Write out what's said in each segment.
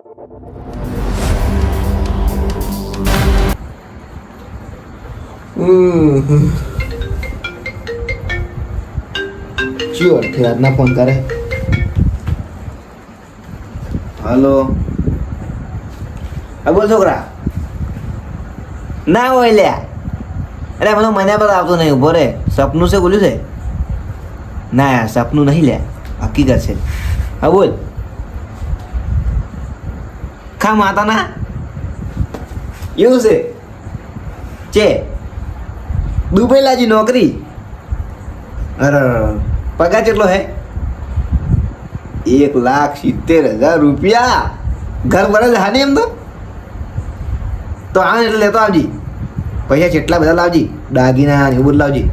ચિયો રાજના ફોન કરે. હલો. હા બોલ છોકરા. ના હોય લ્યા. અરે મને મને પર આવતો નહીં. ઉભો રે. સપનું છે બોલ્યું છે. ના યાર સપનું નહીં લ્યા, હકીકત છે. હા બોલ. ખા માતાના એવું છે દુબઈ લાજી નોકરી. અરે પગાર કેટલો હે? 1,70,000 રૂપિયા. ઘર બરાબર હાની એમ તો આ એટલે લેતો આવજી. પૈસા કેટલા બધા લાવજી, દાગીના એવું બધું લાવજી.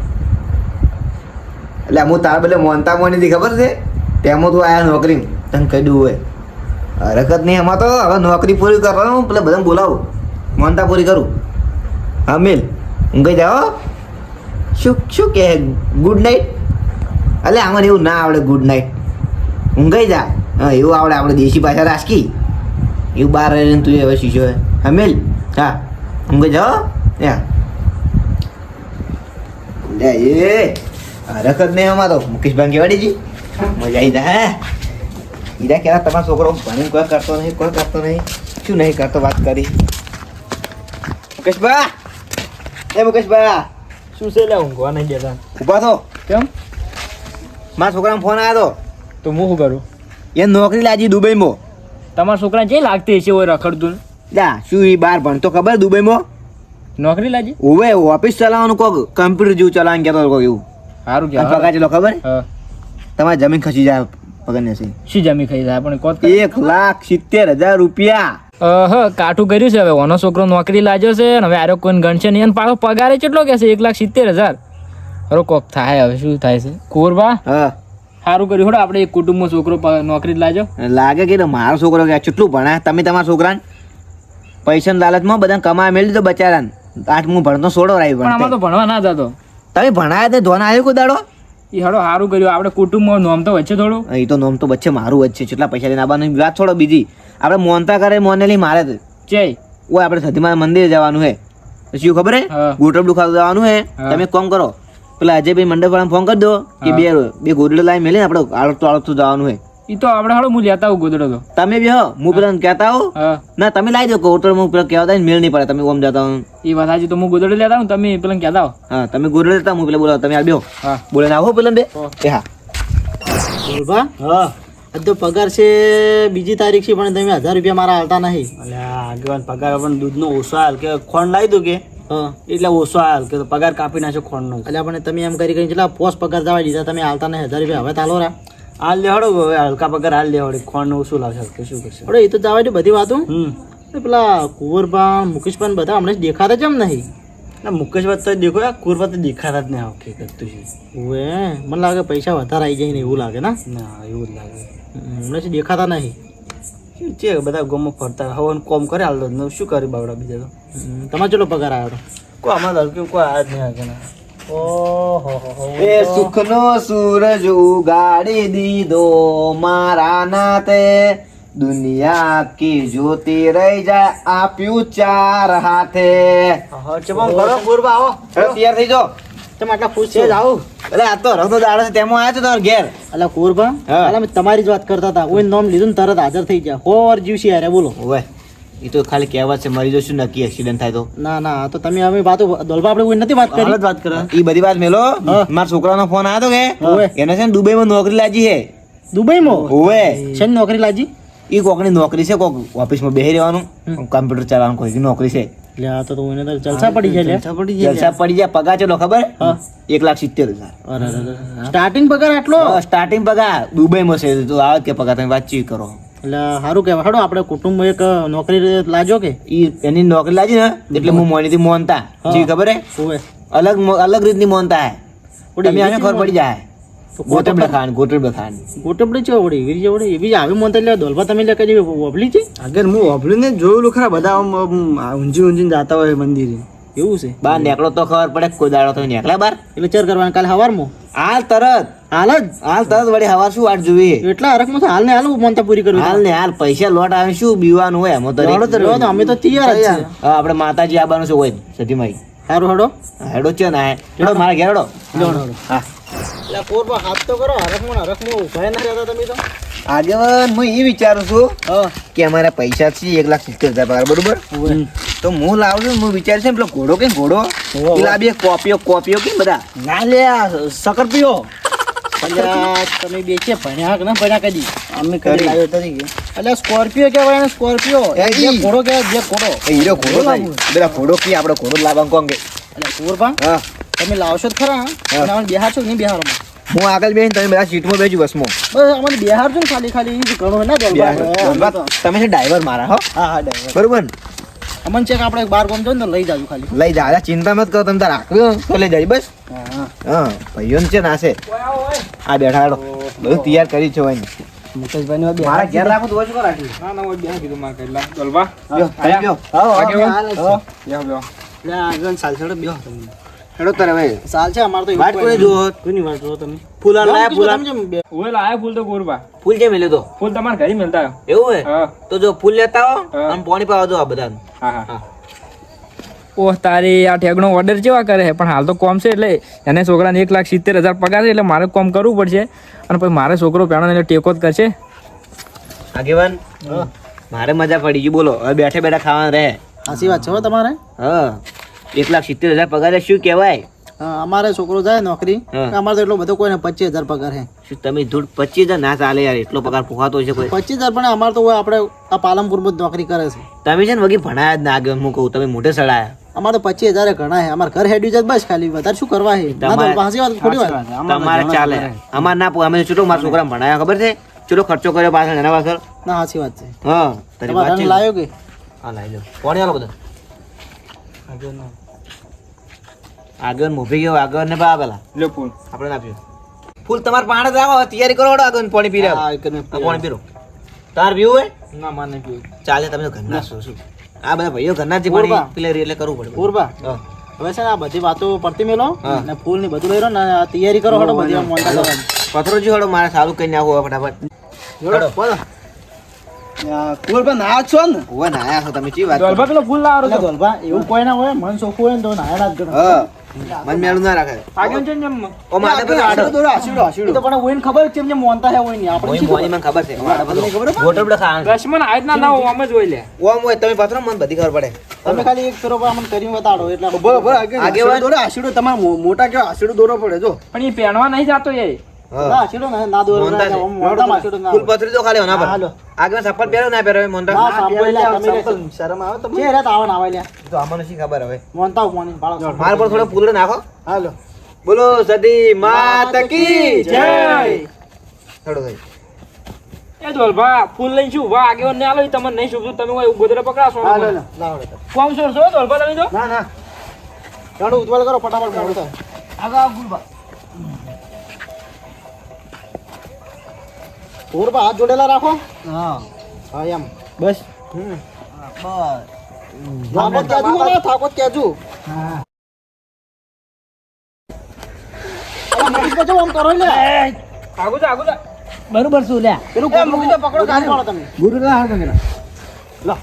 એટલે હું તાર બદલે મોનતા મોની હતી ખબર છે, તેમાં તું આયા નોકરી તને કહી દઉં હોય. હરકત નહીં એમાં તો. હવે નોકરી પૂરી કરવાનું, પેલા બધાને બોલાવું, મોનતા પૂરી કરું. હા મિલ ઊંઘાઈ જાઓ. શું શું કહે ગુડ નાઇટ? એટલે આમાં એવું ના આવડે ગુડ નાઇટ. ઊંઘાઈ જા. હા એવું આવડે આપણે દેશી ભાષા રાખી. એવું બહાર રહીને તું હવે શીશો હે. હા મિલ. હા ઊંઘાઈ જાઓ. લે એ હરકત નહીં આમાં તો. મુકેશભાઈ કેવાડીજી મજા આવી જાય. હે ઈરા કેરા તમારો છોકરો ભણીને કોઈ કરતો નહીં. શું નહીં કરતો વાત કરી. મુકેશભા, એ મુકેશભા શું છે? લે ઊંઘવા નહીં દેતા. ઊભા થો. કેમ? મારા છોકરાનો ફોન આવ્યો તો હું શું કરું? એ નોકરી લાજી દુબઈમાં. તમારા છોકરાને જે લાગતી હશે હોય રખડતું ને? જા શું એ બહાર ભણતો ખબર દુબઈમાં? નોકરી લાજી? ઓવે ઓફિસ ચલાવવાનું કોક કમ્પ્યુટર જેવું ચલાવવાનું કહેતો કોક એવું. સારું અને પગાર ચલો ખબર? હા. તમારી જમીન ખસી જાય પગાર છે. શું જમી ખાઈ જાય પણ કોત? 1,70,000 રૂપિયા. કાઠું કર્યું છે હવે. ઓનો છોકરો નોકરી લાગ્યો છે ને હવે આરો કોઈ ગણશે નહીં. અને પાછો પગારે કેટલો કે છે? 1,70,000. અરે કોક થાય હવે. શું થાય છે કુરબા? હા સારું કર્યું. હોડો આપણે એક કુટુંબમાં છોકરો નોકરી લાગ્યો. લાગે કે મારો છોકરો કે કેટલું ભણાય. તમે તમારા છોકરાને પૈસાની લાલચમાં બધા કમાય મેળવી તો બચારાને 8મું ભણતો સોડો રાઈ પણ આમાં તો ભણવા ના જતો. તમે ભણાયા તે ધોન આવ્યો કોઈ દાડો? એ હડો સારું કર્યું. આપણે કુટુંબમાં નોમ તો વચ્ચે થોડું. એ તો નોમ તો વચ્ચે મારું વચ્ચે કેટલા પૈસા લઈને આવવાનું વાત છોડો બીજી. આપણે મોનતા કરે મોનેલી મારે જય ઓય આપણે સતીમાં મંદિર જવાનું હે. શું ખબર હે? ગોટબ દુખાવા જવાનું હે. તમે એક કામ કરો, પેલા અજયભાઈ મંડપ વાળાને ફોન કરી દો કે બે ગોદડો લાવી મેલી આપણે આળતું જવાનું હે. એ તો આપણે હડો હું લેતા આવું ગોદડો તો. તમે બી હો હું પેલા કહેતા આવું. ના તમે લાવી દો ગોટડ. હું પેલા કહેતા મેળ નહીં પડે. તમે ઓમ જતા હો એ વાત સાચી. તો હું ગોદડો લેતા આવું, તમે પેલા કહેતા હો. હા તમે ગોદડો લેતા હું પેલા બોલાવો. તમે આ બેહો. હા બોલે આવો પેલા બે. એ હા હા આજ તો પગાર છે 2 તારીખ છે પણ તમે 1000 રૂપિયા મારા હાલતા નહીં. અલ્યા આગેવાન પગાર પણ દૂધનો ઓછો હાલ કે ખોંડ લાવી દો કે એટલે ઓછો હાલ કે પગાર કાપી નાખ્યો ખોંડનો. એટલે પણ તમે એમ કરી કેટલા પોસ્ટ પગાર જવા દીધા, તમે હાલતા નહીં 1000 રૂપિયા. હવે તાલો રા હાલ લેવડો હવે હલકા પગાર હાલ લેવડે. ખોંડ ઓછું લાવશે કે શું કરશે? અરે એ તો જવા દે બધી વાતો. પેલા કુંવરબા મુકેશબા બધા હમણાં દેખાતા કેમ નહીં? ના મુકેશ વાત તો દેખો યાર, કુરબા તો દેખાતા જ નહીં આવું કે કરતું છે. ઓએ મને લાગે પૈસા વધારે આવી જાય ને એવું લાગે ને. ના એવું જ લાગે. હમણાં દેખાતા નહીં. શું છે બધા ગમો ફરતા હવાનું કોમ કરે હાલ તો શું કરી બાવડા બીજા તો. તમારે ચલો પગાર આવ્યો તો કોઈ અમારે હલકે કોઈ આ જ નહીં હાકે ના. એ સુખનો સૂરજ ઉગાડી દીધો મારા નાતે, દુનિયા કી જ્યોતિ રહી જાય આપ્યું 4 હાથે. ચમો કરો કુરબા આવો તૈયાર થઈ જાઓ. તમે આટલા ખુશ છે જાઓ. એટલે આ તો રખતો દાડો છે તેમાં આવ્યો છો તમારા ઘેર. અલા કુંવરબા અલા મેં તમારી જ વાત કરતા હતા. કોઈ નામ લીધું ને તરત હાજર થઈ ગયા. હોર જીવસી અરે બોલો. ઓય એ તો ખાલી કહેવત છે, મરી જશું નક્કી એક્સિડન્ટ થાય તો. ના ના તો તમે હવે વાતો દોલબા આપણે કોઈ નથી વાત કરી. વાત કરે એ બધી વાત મેલો. મારા છોકરાનો ફોન આવ્યો કે એને છે ને દુબઈમાં નોકરી લાજી છે. દુબઈમાં ઓવે છે ને નોકરી લાજી? એ કોકની નોકરી છે, કોક ઓફિસમાં બેસી રહેવાનું, કમ્પ્યુટર ચલાવવાનું કોઈ નોકરી છે. એટલે આ તો એને તો જલસા પડી જાય. જલસા પડી જાય. પગાર ચલો ખબર? 1,70,000. સ્ટાર્ટિંગ પગાર આટલો? સ્ટાર્ટિંગ પગાર દુબઈમાં છે. તો આવે કે પગાર તમે વાતચીત કરો. એટલે સારું કહેવાય. હાડો આપણે કુટુંબમાં એક નોકરી લાજો કે એની નોકરી લાજી ને એટલે હું મોનીથી મોનતા જી ખબર હે? અલગ રીતની મોનતા હે. તમે આને ખબર પડી જાય. ગોટબ લખાણ ગોટબડે છે ઓડી એવી છે ઓડી એવી આવી મોનતા લે દોલબા તમે લે કે ઓબલી છે. આગળ હું ઓભળ્યું ને જોયેલું ખરા બધા ઊંઝી ઊંઝીને જતા હોય મંદિરે. એવું છે બહાર નીકળો તો ખબર પડે કોઈ દાડો તો નીકળ્યા બહાર એટલે ચેર કરવાનું કાલે હવારમાં હાલ તરત હાલ જ વળી હવાર શું વાટ જોવી એટલા હરખમાં તો હાલ ને હાલ મોનતા પૂરી કરવી હાલ ને હાલ પૈસા લોટ આવે શું બીવાનું હોય એમાં તો રડો તો રડો તો અમે તો તૈયાર જ છીએ હા, આપણે માતાજી આવવાનું છે હોય સતીમાઈ સારું હડો હેડો છે ને હેડો મારા ઘેર હેડો હા એટલે કોરબા હાથ તો કરો હરખમાં ઉભા ના રહેતા તમે તો આગેવાન હું એ વિચારું છું કે અમારા પૈસા છે 1,70,000 પગાર બરોબર તો હું લાવું છું હું વિચાર છે પેલો ઘોડો કે ઘોડો પેલા બે કોપીઓ કે બધા ના લે સકર પીઓ તમે બે છે ભણ્યા કે ના ભણ્યા કદી અમે કદી લાવ્યો તરીકે એટલે સ્કોર્પિયો કહેવાય ને સ્કોર્પિયો જે ઘોડો કહેવાય જે ઘોડો એ હીરો ઘોડો થાય પેલા ઘોડો કી આપણે ઘોડો લાવવાનું કોણ કે એટલે કોરબા હા તમે લાવશો જ ખરા પણ અમને બિહાર છો કે નહીં બિહારમાં હું આગળ બેસીને તમે બધા સીટમાં બેસજો બસમાં બસ અમને બિહાર છો ને ખાલી એ જ ઘણો ના બરોબર. તમે છે ડ્રાઈવર મારા હો હા ડ્રાઈવર બરોબર ને? અમને ચેક આપણે બાર ગામ જો ને તો લઈ જાજો ખાલી લઈ જા ચિંતા મત કરો તમે તાર રાખ્યું તો લઈ જાય બસ હા હા ભાઈઓને છે નાશે આ બેઠા હેડો બધું તૈયાર કરી છે હોય મુકેશભાઈ મારા ઘેર રાખો તો ઓછું કરો રાખી ના ના ઓય બેહા કીધું માર કઈલા દોલબા લ્યો, ખાઈ લ્યો. બેહો બેહો આગળ સાલસેડો બેહો તમે હેડો તારે ભાઈ સાલ છે અમાર તો વાટ કોઈ જુઓ. કોની વાત જુઓ તમે ફૂલ આન લાયા, ફૂલ આન. તમે જેમ બે- ઓય લાયા ફૂલ તો ગોરબા ફૂલ જે મેલ્યો તો ફૂલ તમારા ઘરે મળતા એવું હે હા તો જો ફૂલ લેતા આવો હા. અને પાણી પાવા દો આ બધા હા હા ઓહ તારી આ ઠેગનો ઓર્ડર કેવા કરે છે પણ હાલ તો કોમ છે એટલે એને છોકરાને 1,70,000 પગાર છે એટલે મારે કોમ કરવું પડશે અને પછી મારે છોકરો પેણો એટલે ટેકો જ કરશે આગેવાન મારે મજા પડી ગઈ બોલો હવે બેઠે બેઠા ખાવાનું રહે સાચી વાત છે હો તમારે હા 1,70,000 પગાર એટલે શું કહેવાય અમારે છોકરો જાય નોકરી હા. અમારે તો એટલો બધો કોઈને 25,000 પગાર છે શું તમે ધૂળ 25,000 ના ચાલે યાર એટલો પગાર પોખાતો છે કોઈ 25,000 પણ અમારે તો હોય આપણે આ પાલનપુરમાં જ નોકરી કરે છે તમે છે ને વગી ભણાયા જ ના આગળ હું કહું તમે મોઢે સડાયા અમારે તો 25,000 ઘણા છે અમારે ઘર હેડ્યું છે બસ ખાલી વધારે શું કરવા છે ના તો સાચી વાત ખોટી વાત તમારે ચાલે અમાર ના પોહાય. અમે ચૂટો મારા છોકરા ભણાયા ખબર છે ચૂટો ખર્ચો કર્યો પાછળ એના પાછળ ના સાચી વાત છે હા તારી તમારે વાત રંગ છે. લાવ્યો કે હા લાવી લો કોણ આલો બધા આગળ મોભી ગયો આગળ ને બા પેલા લ્યો ફૂલ આપણે ના પીવું ફૂલ તમારે પાણી જ રાખો તૈયારી કરો હળો આગળ પાણી પી રહ્યા હા, એક જ મિનિટ. પાણી પીરો તાર પીવું હોય ના માર નહીં પીવું ચાલે તમે તો ઘરના છો શું આ બધા ભાઈઓ ઘરના જ છે ઉરબા. પાણી પીલે એટલે કરવું પડે પૂરબા હા. હવે છે ને આ બધી વાતો પડતી મેલો હા. ને ફૂલ ની બધું લઈ રહ્યો ને આ તૈયારી કરો હડો બધી આમ મોનતા કરવાની. પથરો જી હળો મારે સારું કઈ નાખવું હવે ફટાફટ જોડો, બોલો. ફૂલબા નાયા જ છો ને ઓવે નાયા છો તમે ચી વાત કરો? દોલબા પેલો ફૂલ લાવો એટલે ધોલબા એવું કોઈ ના હોય મન ચોખ્ખું હોય ને તો નાયા ના જ ગણો. હા મન મેળું ના રાખે આગળ છે ને એમ ઓ મારે આશીડો પેલો આડો દોરો, આશીડો. એ તો પણ ઓઈને ખબર છે એમ જે મોનતા હે ઓઈને. આપણે ઓય શી મોની ખબર? મને ખબર છે મારે બધું ખબર છે? ગોટલ બધા ખાવાનું રસમન આજ ના ના આમ જ હોય લે ઓમ હોય તમે પથરો મને બધી ખબર પડે તમે ખાલી એક ફેરો અમને કરીને બતાડો એટલે આગેવાન આશીડો તમારે મોટા કેવા આશીડો દોરો પડે જો પણ એ પહેણવા નહીં જાતો એ હા. ના આશીડો ના દોરો મોનતા છે. મોટામાં આશીડો ના ફૂલ પથરી તો ખાલી હોના પર હાલો. આગળ ચપ્પલ પહેરો ના પહેરો મોંટા ના સાંભળી લે તમે લે. શરમ આવે તમને જે રાત આવા ના આવે લે તો આમાં શી ખબર હવે મોનતા મોની પાડો માર પર થોડો ફૂલડો નાખો હાલો બોલો સતી માત કી જય થોડો ભાઈ એ દોલબા ફૂલ લઈને શું વા આગળ ને આલો ઈ તમને નહીં શુભ તમે હોય ગોદરે પકડાશો હાલો લાવો કોમ છો દોલબા તમે તો ના ના ચાલો ઉતવાળ કરો ફટાફટ મોડું થાય આગા ગુલબા ઓરબા હાથ જોડેલા રાખો હા હા એમ બસ થાકો ત્યાજુ ને થાકો ત્યાજુ હા મગજ પચો આમ કરો લે આગુ જા બરોબર શું લે પેલું મુકેશ પકડો ગાડી વાળો તમે ગુરુ ના હાથ મેરા લો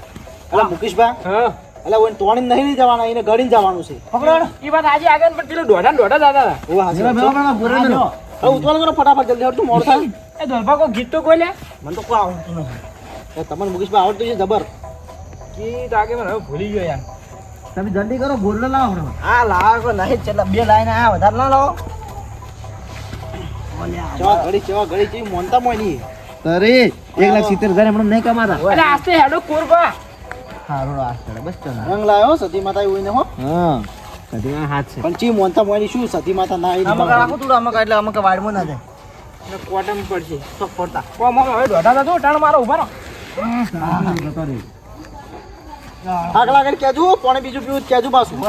અલા મુકેશભા હા અલા ઓન તોણી નહીં લઈ જવાના એને ગડીને જવાનું છે પકડો ઈ વાત આજે આગળ પણ પેલો દોઢા દાદા ઓ હા હવે ઉતવાળ કરો ફટાફટ જલ્દી હટ તું મોડ થાય એ દોલબા કો ગીત તો કોઈ લે મને તો કોઈ આવડતું નથી એ તમને મુકેશભા આવડતું છે જબર ગીત આગે મને હવે ભૂલી ગયો યાર તમે જલ્દી કરો બોરલો લાવો હમણાં આ લાવો નહીં છેલ્લા બે લાઈન આ વધારે ના લાવો ચવા ઘડી ચી મોનતા મોની અરે 1,70,000 હમણાં નહીં કમાતા એટલે આસ્તે હેડો કોરબા હારો આ બસ ચલ રંગ લાયો સતી માતા એવું હો હા સતી હાથ છે પણ ચી મોનતા મોની શું સતી માતા ના આવી આમાં રાખો થોડું આમાં એટલે આમાં વાડમાં ના જાય ને કોટમ પડશે તો પડતા કોમ હવે દોઢા દાદો ટાણ મારો ઉભા રહો આગળ આગળ કેજુ પોણે બીજું પીવું કેજુ પાછું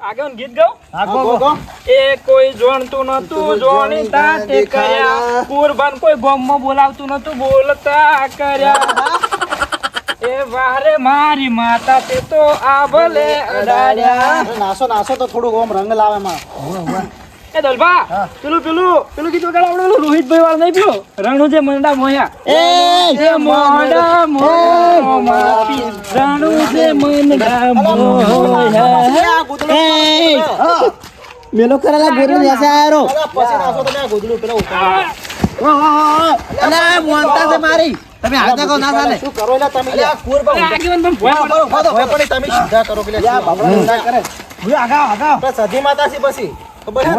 આગળ ગીત ગાઓ હા ગો એ કોઈ જોણતું નતું જોણી તાતે કર્યા કુરબાન કોઈ ગોમમાં બોલાવતું નતું બોલતા કર્યા એ વારે મારી માતા તે તો આ ભલે અડાડ્યા. નાસો નાસો તો થોડુંક ઓમ રંગ લાવે માં. એ દલભા પેલું ગીત વગાડ આપણે પેલું રોહિતભાઈ વાળું નહીં પેલું રણું જે મંડા મોયા એ મોડા મોમાતી રણું જે મંડા મોયા. મેલો કરેલા ગોરું જશે આરો. પછી નાસો તમે આ ગોદડું પેલા ઉપાડ. અલે મોંતા છે મારી. તમે હાથ નાખો ના ચાલે. શું કરો એલા તમે? અલે કુર પર આગેવાન પણ ભોય પડો. ભોય પડી તમે સીધા કરો કે યા બાબડા સીધા કરે. ભૂ આગા. તો સધી માતા છે પછી. ખબર છે?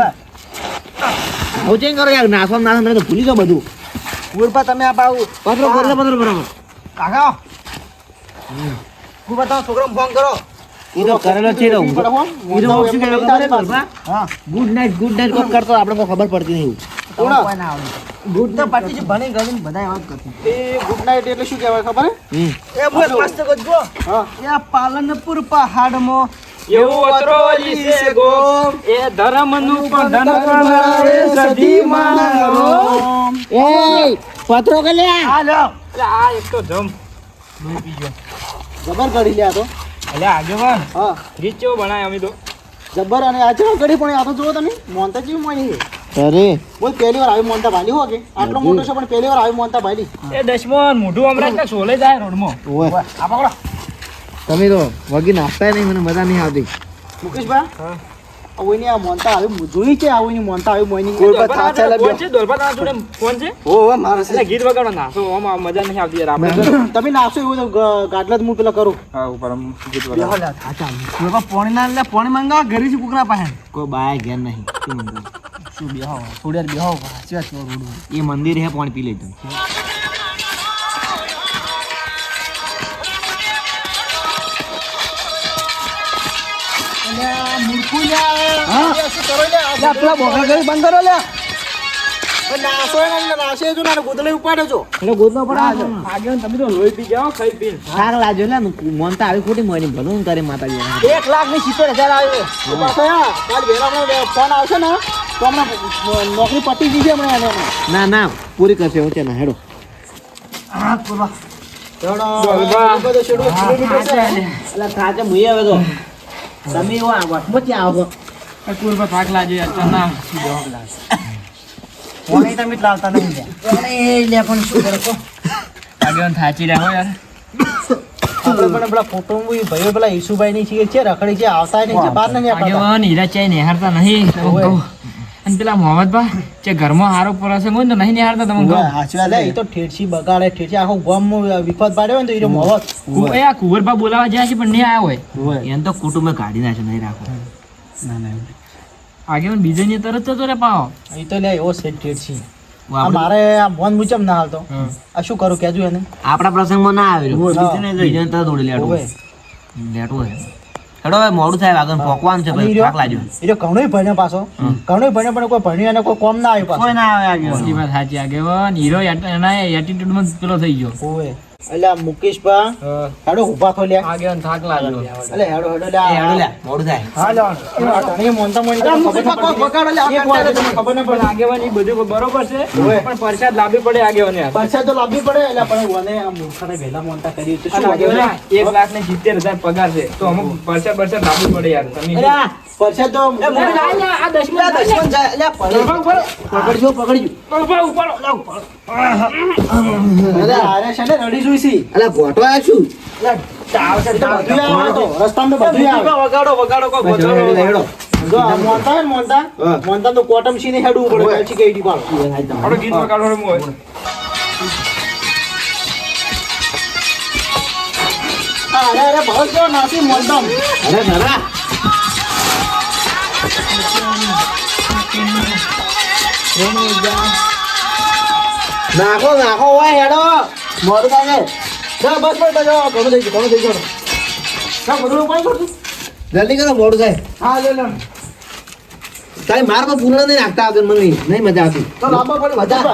હોચેન કરો યાર નાસો તમે તો ભૂલી જાવ બધું. કુર પર તમે આ પાઉ પત્રો બરાબર. આગા. કુર પર તમે છોકરાને ફોન કરો. ઈ તો કરેલો છે તો ઈ તો શું કહેવાય ખબર છે બાબા? હા ગુડ નાઈટ કોલ કરતો આપણે કોઈ ખબર પડતી નહીં. કોણ ગુડ તો પાટી જે ભણી ગણી બધા વાત કરતી. એ ગુડ નાઈટ એટલે શું કહેવાય ખબર હે? એ બોલ મસ્ત ગજો. હા એ પાલનપુર પહાડમાં એવું અતરોલી છે ગોમ એ ધર્મનું પણ ધન કરાવે સધી મારો. એ પત્રો કે લે આ લો એટલે આ એક તો જમ લોહી પી ગયો. જબર ગડી લે આ તો. એટલે આગેવાન હા રીત કેવો બનાય અમે તો જબર અને આ ચેવો ગડી પણ આ તો જુઓ તમે મોનતા જેવી મોની છે. અરે બોલ પહેલી વાર આવી મોનતા ભાલી હો કે આટલો મોટો છે પણ પહેલી વાર આવી મોનતા ભાલી. એ દશમન મોઢું હમણાં કે સોલે જાય રોડમાં. ઓય આ પકડો. તમે તો વગી નાખતા નહીં મને મજા નહીં આવતી. મુકેશભાઈ હા ઓઈની આ મોનતા આવી જોઈ છે આ ઓઈની મોનતા આવી મોઈની કોઈ પર થાચા લે ફોન છે દોલપા તારા જોડે ફોન છે. ઓ મારે એટલે ગીત વગાડો નાસો આમાં મજા નહીં આવતી યાર આપણે. તમે નાખશો એવું તો ગાટલા જ હું પેલા કરું. હા ઉપર ગીત વગાડો. પાણી ના લે પાણી માંગા ઘરે થી કુકરા પાસે કોઈ બાય ઘેર નહીં શું મંગાવ શું બેહો થોડી વાર બેહો સાચી વાત રોડ એ મંદિર હે પાણી પી લેજો. મોનતા આવી ખોટી મોની ભલું તારી માતાજી 1,70,000 આવ્યો. ફોન આવશે ને તો હમણાં નોકરી પટી ગઈ છે હમણાં. ના પૂરી કરશે હું ત્યાં હેડો. તમે થાક લાગે અચાનક તમે લાવતા નહીં પણ શું કરો આગેવાન થાચી રહ્યા હો યાર. આપણે પણ પેલા ફોટો ભાઈઓ પેલા ઈસુભાઈ ની છે રખડી છે આવતા નહીં છે બહાર નહીં આગેવાન હીરા ચાઈ નિહારતા નહીં અને પેલા મોહમ્મદભા જે ઘરમાં હારો પરસે હોય ને તો નહીં નિહારતા તમે કહો. એ તો ઠેઠસી બગાડે ઠેઠસી આખો ગામમાં વિપત પાડ્યો ને તો એ મોહત એ આ કુંવરભા બોલાવા જાય છે પણ નહીં આવ્યો હોય એને તો કુટુંબે કાઢી નાખે નહીં રાખો. આગેવાન બીજો ની તરત જતો રે પાવો. એ તો લે એવો છે ઠેઠસી. મારે આ મોન મુચમ ના હાલતો આ શું કરું કેજો એને આપણા પ્રસંગમાં ના આવ્યો બીજો તરત ઉડી લેટું હોય. હેડો હવે મોડું થાય આગળ પોકવાનું છે ભાઈ થાક લાગ્યો. એ તો ઘણોય ભણ્યો પાછો ઘણોય ભણ્યો પણ કોઈ ભણ્યું અને કોઈ કોમ ના આવ્યું પાછો કોઈ ના આવે આગળ. એ વાત સાચી આગેવાન હીરો એના એટીટ્યુડ માં પેલો થઈ ગયો. ઓય એટલે મુકેશભા હેડો ઊભા થો લે આગેવાન થાક લાગ્યો. એટલે હેડો લે મોડું થાય. હા લે એ મોનતા મોની બગાડો લે ખબર ન પડે. આગેવાન એ બધું બરોબર છે પણ પરસાદ લાવવી પડે આગેવાન યાર. પરસાદ તો લાવવી પડે એટલે પણ મને આ મૂર્ખાને વહેલા મોનતા કરી તો શું આગેવાન 1,70,000 પગાર છે તો અમુક પરસાદ લાવવી પડે યાર. તમે પરસાદ તો આ દશમન જાય પકડજો અરે આરે છે ને રડી જોઈસી અલે ગોટો આ છું રસ્તામાં તો બધું આવે. વગાડો કો જો મોનતા તો કોટમ સી ને હેડવું પડે પછી કઈ દી પાડો આપણો ગીત વગાડવાનો મોય. અરે બહુ જો નાસી મોનતા અરે ધરા નાખો હોય હેડો મોડું થાય બસ ઘણું થઈ ગયું બધું ઉપાય કરતું જલ્દી કરો મોડું થાય. હા લે તારી માર તો પૂર્ણ નહીં નાખતા આવતું મને નહીં મજા આવતી તો લાંબા પડે વધારે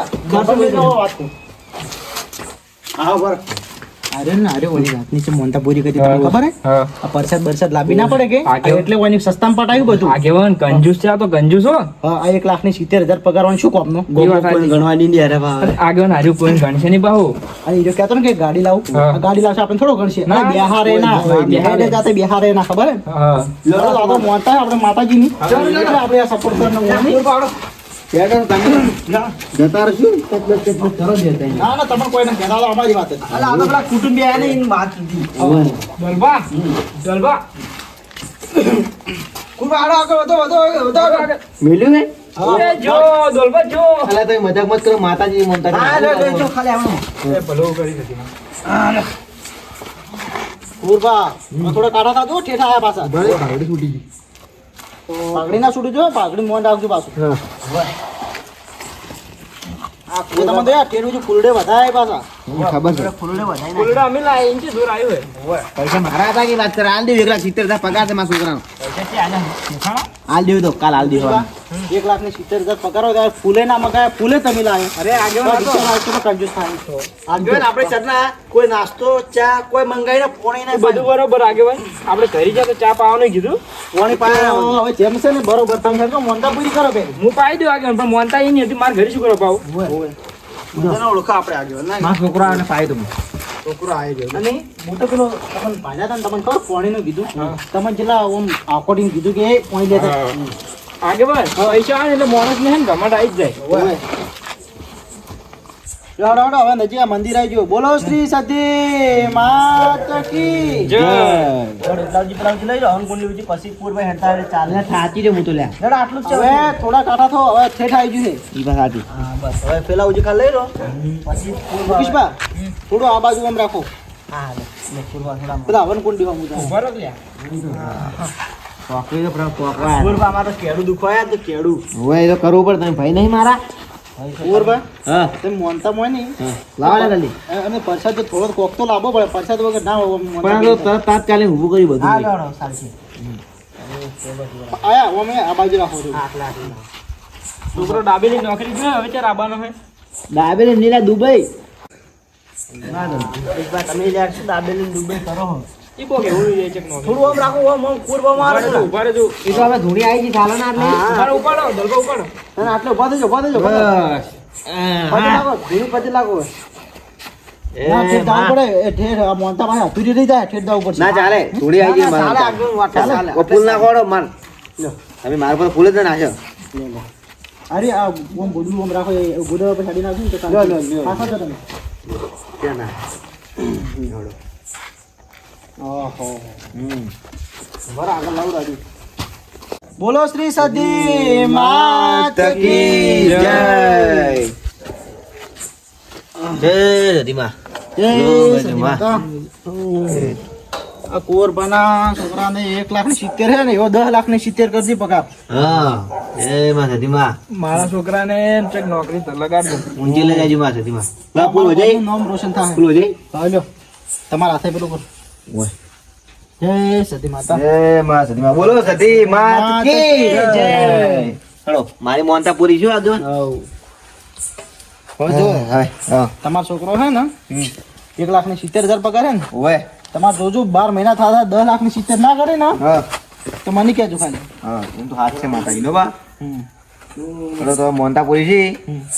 વાત હા બર અરે ને અરે ઓલી રાતની છે મોનતા પૂરી કરી તમને ખબર હે હા આ પરસાદ બરસાદ લાવી ના પડે કે આગળ. એટલે ઓની સસ્તામાં પટાયું બધું આગેવાન કંજૂસ છે આ તો કંજૂસ હો હા આ 1,70,000 પગાર વાળું શું કોમનો એ વાત સાચી. ગણવાની નહીં અરે અરે આગેવાન હાર્યું કોઈ ગણશે નહીં બાહુ અને ઈ કહેતો ને કે ગાડી લાવું હા. આ ગાડી લાવશે આપણે થોડો ગણશે ના, અરે બિહારે ના હોય, બિહારે. બિહારે જાતે બિહારે ના ખબર હે હા લડો તો આપણે મોનતા આપણે માતાજીની આપણે આ સપોર્ટ કરનો મોની જતા રહીશું ના ના તમે કોઈ ના કહેતા અમારી વાત હતી અલા આ તો પેલા કુટુંબી આયા ને એની વાત હતી દલબા દલબા ખૂબ આગળ આગળ વધો આગળ મેલ્યું ને એ જો દલબા જો અલા તો મજાક મત કરો માતાજી મમતા હા લે જો ખાલી આવવાનું એ ભલો કરી હતી પૂરબા થોડા કાઢા તા જો ઠેઠા આયા પાછા ભાગડી છૂટી ગઈ પાઘડી ના છૂટી જો પાઘડી મોન રાખજો પાછું આ તમે તો યાર ટેરું જો ફૂલડે વધાય પાછા ખબર છે ફૂલડે વધાય ના ફૂલડા અમે લાઈ ઇંચે દૂર આવ્યો હે પૈસા મારા હતા કે વાત કરે હાલ દેવ 1,70,000 પગાર છે મારા છોકરાનો પૈસા છે આના મુખાણા હાલ દેવ તો કાલ હાલ દેવ 1,70,000 પગાર હોય ત્યારે ફૂલે ના મગાય ફૂલે તમે લાવે અરે આગેવાન આ તો કંજૂસ થાય આગળ આપણે ચરના કોઈ નાસ્તો ચા કોઈ મંગાઈને પોણી ના બધું બરોબર આગેવાન આપણે ઘરે જા તો ચા પાવાનું કીધું પોણી પાય હવે જેમ છે ને બરોબર તમે સમજો મોંધા પૂરી કરો બે હું પાઈ દઉં આગેવાન પણ મોનતા એ નહીં હતી મારે ઘરે શું કરો પાવ બધાને ઓળખો આપણે આગળ ના મારા છોકરાને પાય દઉં છોકરો આવી ગયો અને હું તો પેલો તમને ભાજા હતા ને તમને ખબર પોણીનું કીધું તમે જેટલા આમ આકોટિંગ કીધું કે એ પોણી લેતા આગેવાન પૈસા આવે ને એટલે માણસ ને હે ને ગમત આવી જ જાય રાડો હવે નજીક આ મંદિર આવી ગયું બોલો શ્રી સતી માતા કી જય. પ્લાવજી લઈ લો હનકુંડલી બીજી પછી પૂરભાઈ હેડતા હેડે ચાલે થાચી રે હું તો લ્યા જરા આટલું જ છે હવે થોડા કાંઠા થો હવે ઠેઠ આવી ગયું છે ઈ વાત સાચી હા બસ હવે પેલા ઉજી ખાલી લઈ લો પછી પુષ્પા થોડું આ બાજુ આમ રાખો હા લે પૂરવા થોડા પેલા હવનકુંડી માં મુજા બરોબર લ્યા પોકરી તો પોકવા પૂરવા મારો કેડું દુખવાયા તો કેડું હવે એ તો કરવું પડે તમે ભાઈ નહીં મારા પૂરવા હા તમે મોનતા મોય નહીં લાવા ને જલ્દી અને પરસાદ તો થોડો કોક તો લાવવો પડે પરસાદ વગર ના હોય પણ આ તો તરત તાત્કાલિક ઊભું કરી બધું હા લાડો સાચી આયા ઓમે આ બાજુ રાખો છો છોકરો ડાબેલી નોકરી ગયો હવે ચાર આબાનો હે ડાબેલે નીલા દુબઈ તમે લ્યા છો દાબેલી ડૂબે કરો ઈ કોક એવું જાય છે કે નોકરી થોડું આમ રાખો આમ પૂરવા મારો ઉભા રહેજો, ઉભા રહેજો. એ તો હવે ધૂણી આવી ગઈ ચાલો ને એટલે ઉભા રહો, ઉપાડો દલબા ઉપાડો અને આટલે ઉભા થજો બસ પછી લાગો ધીરું પછી લાગો ના ઠેઠ દાવ પડે એ ઠેઠ આ મોનતા પાસે અધૂરી રહી જાય ઠેઠ દાવ પડશે ના ચાલે ધૂણી આવી ગઈ ચાલે મારા આગળ વાટે ચાલે ઓ ફૂલ ના ખોડો માર લ્યો. તમે મારા પર ફૂલ જ ના નાખ્યો અરે આ ઓમ બોડું ઓમ રાખો એ બોડો પર છાડી નાખજો ને તો લ્યો, લ્યો, લ્યો. પાછો છો તમે ક્યાં ના ઓહો બરાબર આગળ લાવું રાજુ બોલો શ્રી સતી માત કી જય રતિમા જય જય સતી માં. માતા. આ કુંવરબાના છોકરાને 1,70,000 હે ને એવો 10,70,000 કરી દી પગાર હા જય માં સતીમા મારા છોકરાને ચેક નોકરી તો લગાડ દો ઊંચી લઈ જાજો માં સતીમા લા ફૂલ હો જાય નામ રોશન થાય ફૂલ હો જાય હા લ્યો તમારા હાથે પેલું કરો ઓય જય સતી માતા જય માં સતીમા બોલો સતી માત કી જય હેલો મારી મોનતા પૂરી શું આગળ હવે જો હા તમારો છોકરો છે ને 1,70,000 પગાર હે ને ઓય તમારે જોજો 12 મહિના થતા 10,70,000 ના કરે ને હા તો મને કહેજો ખાલી હા એમ તો હાથ છે માતાજી નો બા હમ. ચલો તો મોનતા પૂરી છે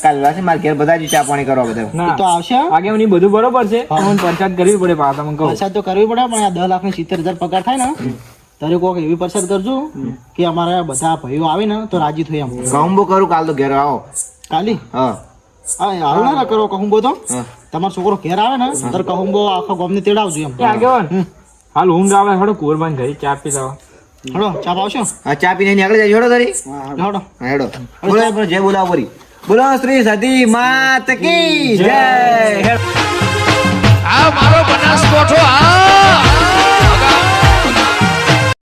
કાલે વાસે માર ઘેર બધા જ ચા પાણી કરવા બધા એ તો આવશે આગેવાની બધું બરોબર છે પણ પંચાયત કરવી પડે પાછા તમને કહું પરસાદ તો કરવી પડે પણ આ 10,70,000 પગાર થાય ને તારે કોક એવી પરસાદ કરજો કે અમારા બધા ભાઈઓ આવે ને તો રાજી થઈ એમ કાંબો કરું કાલ તો ઘેર આવો કાલી હા હા હાલ ના કરો કહુંબો તો હા તમારો છોકરો ઘેર આવે ને તો કહુંબો આખા ગામને તેડાવજો એમ એ આગેવાન હાલ ઊંઘ આવે હડો કુરબાન ઘરે ચા પી લાવો હડો ચા પાવશો હા ચા પીને નીકળી જાય હેડો તારી હડો હા હેડો બોલો આપણે જય બોલાવો પરી બોલો શ્રી સતી માત કી જય આ મારો બનાસકોઠો આ